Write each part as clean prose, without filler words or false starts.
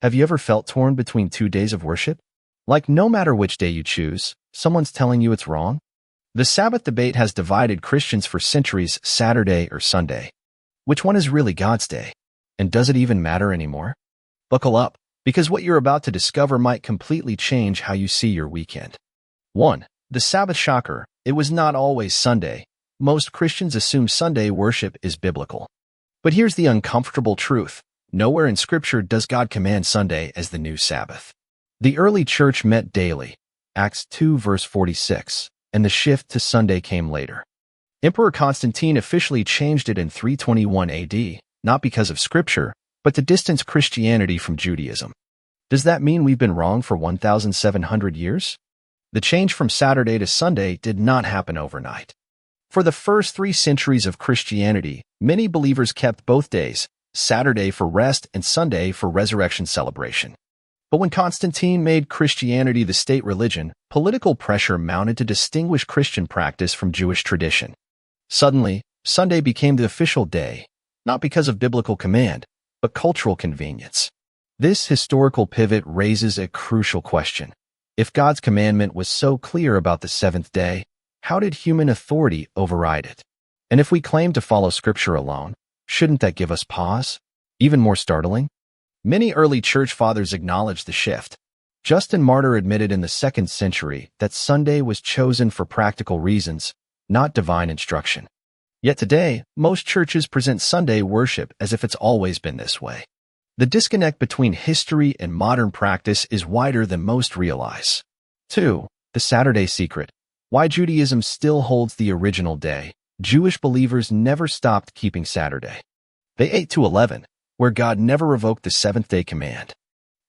Have you ever felt torn between 2 days of worship? Like no matter which day you choose, someone's telling you it's wrong? The Sabbath debate has divided Christians for centuries, Saturday or Sunday. Which one is really God's day? And does it even matter anymore? Buckle up, because what you're about to discover might completely change how you see your weekend. 1. The Sabbath shocker. It was not always Sunday. Most Christians assume Sunday worship is biblical. But here's the uncomfortable truth. Nowhere in Scripture does God command Sunday as the new Sabbath. The early church met daily, Acts 2 verse 46, and the shift to Sunday came later. Emperor Constantine officially changed it in 321 AD, not because of Scripture, but to distance Christianity from Judaism. Does that mean we've been wrong for 1,700 years? The change from Saturday to Sunday did not happen overnight. For the first 3 centuries of Christianity, many believers kept both days, Saturday for rest and Sunday for resurrection celebration. But when Constantine made Christianity the state religion, political pressure mounted to distinguish Christian practice from Jewish tradition. Suddenly, Sunday became the official day, not because of biblical command, but cultural convenience. This historical pivot raises a crucial question. If God's commandment was so clear about the seventh day, how did human authority override it? And if we claim to follow Scripture alone, shouldn't that give us pause? Even more startling? Many early church fathers acknowledged the shift. Justin Martyr admitted in the 2nd century that Sunday was chosen for practical reasons, not divine instruction. Yet today, most churches present Sunday worship as if it's always been this way. The disconnect between history and modern practice is wider than most realize. 2. The Saturday secret. Why Judaism still holds the original day. Jewish believers never stopped keeping Saturday. They 8-11, where God never revoked the seventh-day command.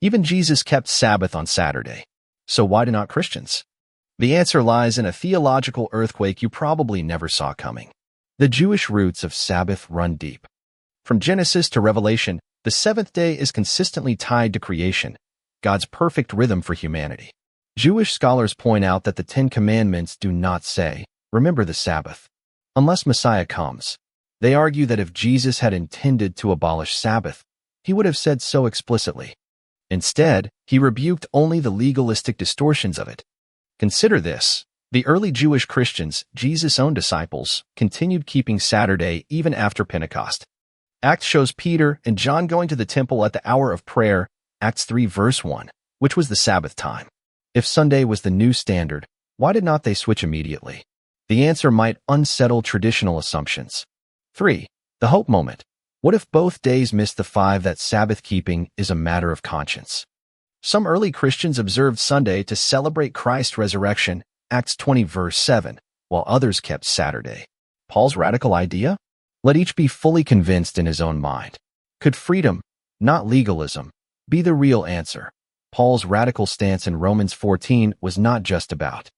Even Jesus kept Sabbath on Saturday. So why do not Christians? The answer lies in a theological earthquake you probably never saw coming. The Jewish roots of Sabbath run deep. From Genesis to Revelation, the seventh day is consistently tied to creation, God's perfect rhythm for humanity. Jewish scholars point out that the 10 Commandments do not say, "Remember the Sabbath," unless Messiah comes. They argue that if Jesus had intended to abolish Sabbath, he would have said so explicitly. Instead, he rebuked only the legalistic distortions of it. Consider this. The early Jewish Christians, Jesus' own disciples, continued keeping Saturday even after Pentecost. Acts shows Peter and John going to the temple at the hour of prayer, Acts 3 verse 1, which was the Sabbath time. If Sunday was the new standard, why did not they switch immediately? The answer might unsettle traditional assumptions. 3. The hope moment. What if both days miss the 5 that Sabbath keeping is a matter of conscience? Some early Christians observed Sunday to celebrate Christ's resurrection, Acts 20 verse 7, while others kept Saturday. Paul's radical idea? Let each be fully convinced in his own mind. Could freedom, not legalism, be the real answer? Paul's radical stance in Romans 14 was not just about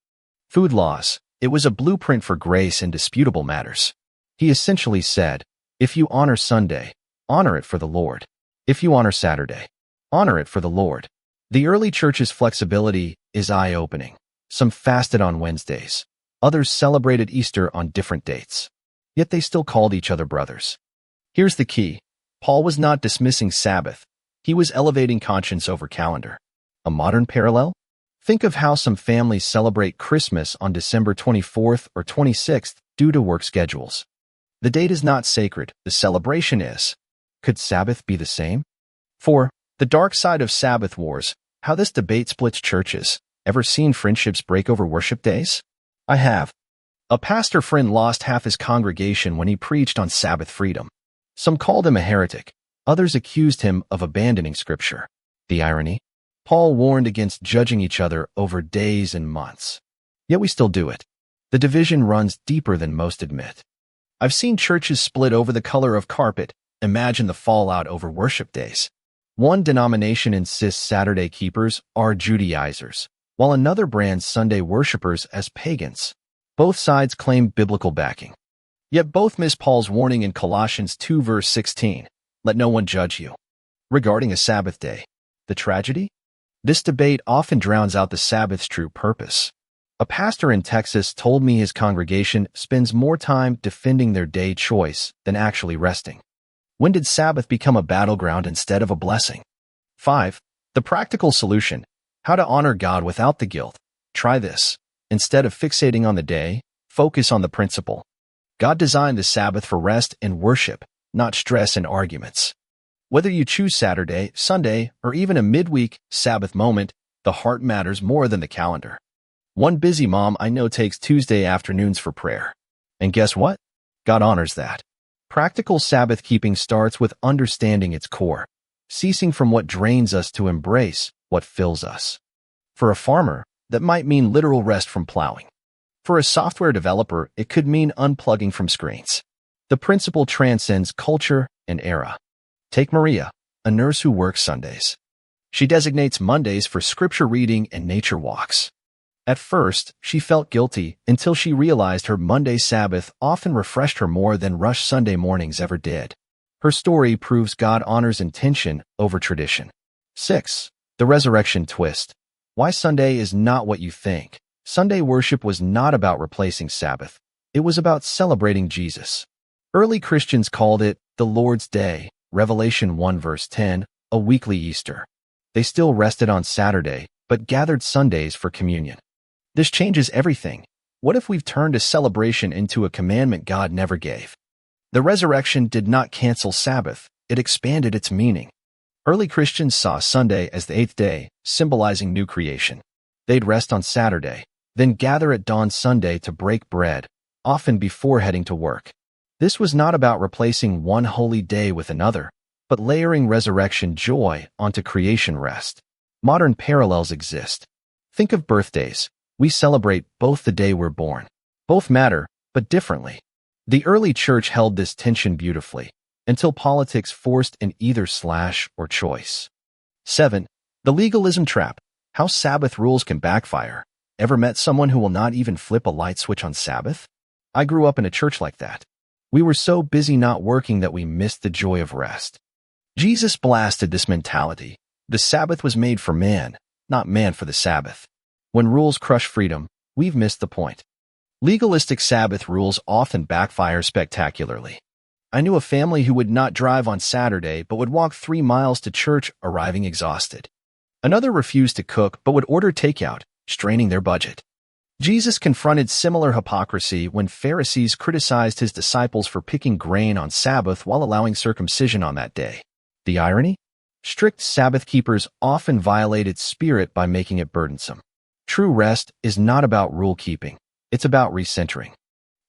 food laws. It was a blueprint for grace in disputable matters. He essentially said, if you honor Sunday, honor it for the Lord. If you honor Saturday, honor it for the Lord. The early church's flexibility is eye-opening. Some fasted on Wednesdays. Others celebrated Easter on different dates. Yet they still called each other brothers. Here's the key. Paul was not dismissing Sabbath. He was elevating conscience over calendar. A modern parallel? Think of how some families celebrate Christmas on December 24th or 26th due to work schedules. The date is not sacred, the celebration is. Could Sabbath be the same? 4. The dark side of Sabbath wars. How this debate splits churches. Ever seen friendships break over worship days? I have. A pastor friend lost half his congregation when he preached on Sabbath freedom. Some called him a heretic. Others accused him of abandoning Scripture. The irony? Paul warned against judging each other over days and months. Yet we still do it. The division runs deeper than most admit. I've seen churches split over the color of carpet. Imagine the fallout over worship days. One denomination insists Saturday keepers are Judaizers, while another brands Sunday worshipers as pagans. Both sides claim biblical backing. Yet both miss Paul's warning in Colossians 2 verse 16, "Let no one judge you." Regarding a Sabbath day, the tragedy? This debate often drowns out the Sabbath's true purpose. A pastor in Texas told me his congregation spends more time defending their day choice than actually resting. When did Sabbath become a battleground instead of a blessing? 5. The practical solution. How to honor God without the guilt. Try this. Instead of fixating on the day, focus on the principle. God designed the Sabbath for rest and worship, not stress and arguments. Whether you choose Saturday, Sunday, or even a midweek Sabbath moment, the heart matters more than the calendar. One busy mom I know takes Tuesday afternoons for prayer. And guess what? God honors that. Practical Sabbath keeping starts with understanding its core, ceasing from what drains us to embrace what fills us. For a farmer, that might mean literal rest from plowing. For a software developer, it could mean unplugging from screens. The principle transcends culture and era. Take Maria, a nurse who works Sundays. She designates Mondays for scripture reading and nature walks. At first, she felt guilty until she realized her Monday Sabbath often refreshed her more than rush Sunday mornings ever did. Her story proves God honors intention over tradition. 6. The resurrection twist. Why Sunday is not what you think. Sunday worship was not about replacing Sabbath. It was about celebrating Jesus. Early Christians called it the Lord's Day, Revelation 1 verse 10, a weekly Easter. They still rested on Saturday, but gathered Sundays for communion. This changes everything. What if we've turned a celebration into a commandment God never gave? The resurrection did not cancel Sabbath, it expanded its meaning. Early Christians saw Sunday as the eighth day, symbolizing new creation. They'd rest on Saturday, then gather at dawn Sunday to break bread, often before heading to work. This was not about replacing one holy day with another, but layering resurrection joy onto creation rest. Modern parallels exist. Think of birthdays. We celebrate both the day we're born. Both matter, but differently. The early church held this tension beautifully, until politics forced an either/or choice. 7. The legalism trap. How Sabbath rules can backfire. Ever met someone who will not even flip a light switch on Sabbath? I grew up in a church like that. We were so busy not working that we missed the joy of rest. Jesus blasted this mentality. The Sabbath was made for man, not man for the Sabbath. When rules crush freedom, we've missed the point. Legalistic Sabbath rules often backfire spectacularly. I knew a family who would not drive on Saturday but would walk 3 miles to church, arriving exhausted. Another refused to cook but would order takeout, straining their budget. Jesus confronted similar hypocrisy when Pharisees criticized his disciples for picking grain on Sabbath while allowing circumcision on that day. The irony? Strict Sabbath keepers often violated spirit by making it burdensome. True rest is not about rule-keeping. It's about recentering.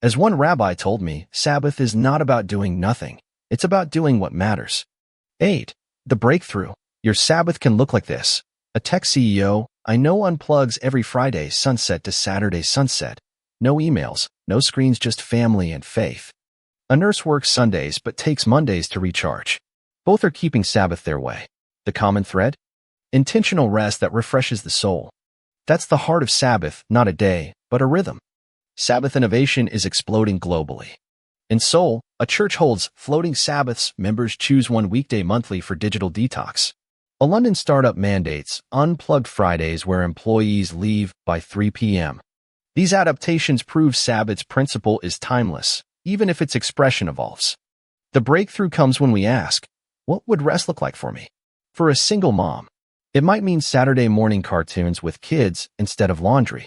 As one rabbi told me, Sabbath is not about doing nothing. It's about doing what matters. 8. The breakthrough. Your Sabbath can look like this. A tech CEO I know unplugs every Friday sunset to Saturday sunset. No emails, no screens, just family and faith. A nurse works Sundays but takes Mondays to recharge. Both are keeping Sabbath their way. The common thread? Intentional rest that refreshes the soul. That's the heart of Sabbath, not a day, but a rhythm. Sabbath innovation is exploding globally. In Seoul, a church holds floating Sabbaths. Members choose one weekday monthly for digital detox. A London startup mandates unplugged Fridays where employees leave by 3 p.m. These adaptations prove Sabbath's principle is timeless, even if its expression evolves. The breakthrough comes when we ask, what would rest look like for me? For a single mom, it might mean Saturday morning cartoons with kids instead of laundry.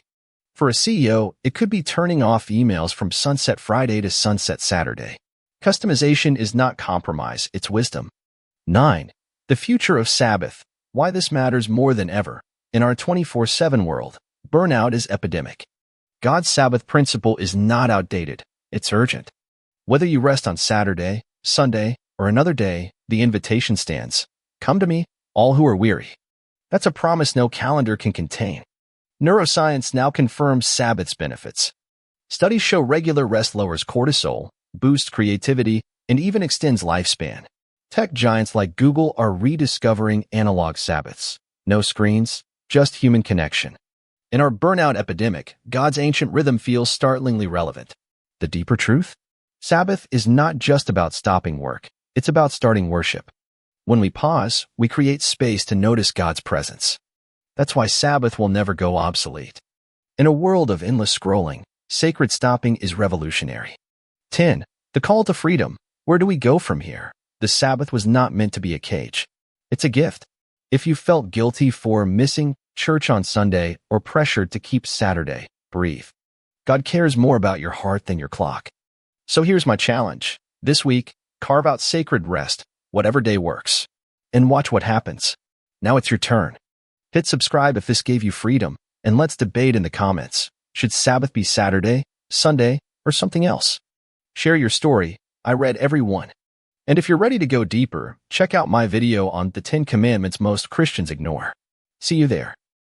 For a CEO, it could be turning off emails from sunset Friday to sunset Saturday. Customization is not compromise, it's wisdom. 9. The future of Sabbath. Why this matters more than ever. In our 24/7 world, burnout is epidemic. God's Sabbath principle is not outdated, it's urgent. Whether you rest on Saturday, Sunday, or another day, the invitation stands. Come to me, all who are weary. That's a promise no calendar can contain. Neuroscience now confirms Sabbath's benefits. Studies show regular rest lowers cortisol, boosts creativity, and even extends lifespan. Tech giants like Google are rediscovering analog Sabbaths. No screens, just human connection. In our burnout epidemic, God's ancient rhythm feels startlingly relevant. The deeper truth? Sabbath is not just about stopping work, it's about starting worship. When we pause, we create space to notice God's presence. That's why Sabbath will never go obsolete. In a world of endless scrolling, sacred stopping is revolutionary. 10. The call to freedom. Where do we go from here? The Sabbath was not meant to be a cage. It's a gift. If you felt guilty for missing church on Sunday or pressured to keep Saturday, breathe. God cares more about your heart than your clock. So here's my challenge. This week, carve out sacred rest, whatever day works, and watch what happens. Now it's your turn. Hit subscribe if this gave you freedom, and let's debate in the comments. Should Sabbath be Saturday, Sunday, or something else? Share your story. I read every one. And if you're ready to go deeper, check out my video on the 10 Commandments most Christians ignore. See you there.